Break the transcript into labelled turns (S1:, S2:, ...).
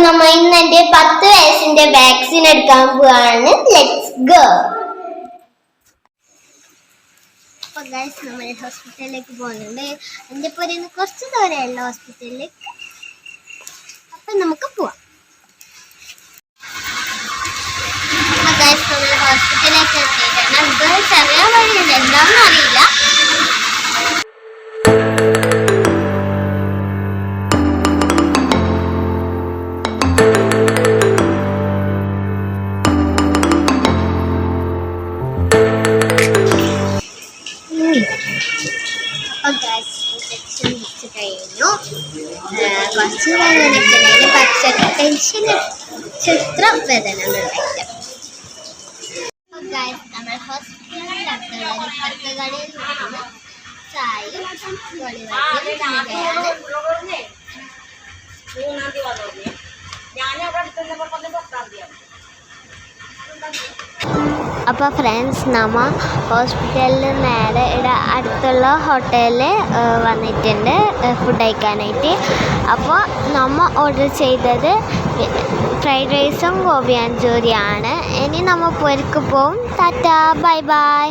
S1: നമ്മ ഇന്ന് എന്റെ 10 വയസ്സിന്റെ വാക്സിൻ എടുക്കാൻ പോവാണ്. Let's go. അപ്പൊ ഗൈസ് നമ്മൾ ഹോസ്പിറ്റലിലേക്ക് പോകുന്നുണ്ട്. എൻ്റെ പുറത്ത് കുറച്ച് ദൂരെയുള്ള ഹോസ്പിറ്റലിലേക്ക്. അപ്പൊ നമുക്ക് പോവാം. അപ്പൊ ഗൈസ് നമ്മൾ ഹോസ്പിറ്റലിലേക്ക് എത്തിയിട്ടാണ്. ഇത് ചെറിയ വഴിയുണ്ട്, എന്താണെന്ന് അറിയില്ല. ഇഞ്ചക്ഷൻ വെച്ച് കഴിഞ്ഞു. കുറച്ച് വേദനയ്ക്കിടയിൽ പക്ഷേ ടെൻഷൻ ചിത്ര വേദന ഉണ്ടായില്ല. നമ്മൾ ഹോസ്പിറ്റലിൽ ഇപ്പുറത്തെ കടയിൽ നിന്ന് ചായയും അപ്പോൾ ഫ്രണ്ട്സ്, നമ്മ ഹോസ്പിറ്റലിൽ നേരെ ഇവിടെ അടുത്തുള്ള ഹോട്ടലിൽ വന്നിട്ടുണ്ട് ഫുഡ് കഴിക്കാനായിട്ട്. അപ്പോൾ നമ്മൾ ഓർഡർ ചെയ്തത് ഫ്രൈഡ് റൈസും ഗോബി മഞ്ചൂരിയാണ്. ഇനി നമ്മൾ പൊരിക്ക് പോവും. Tata, bye bye.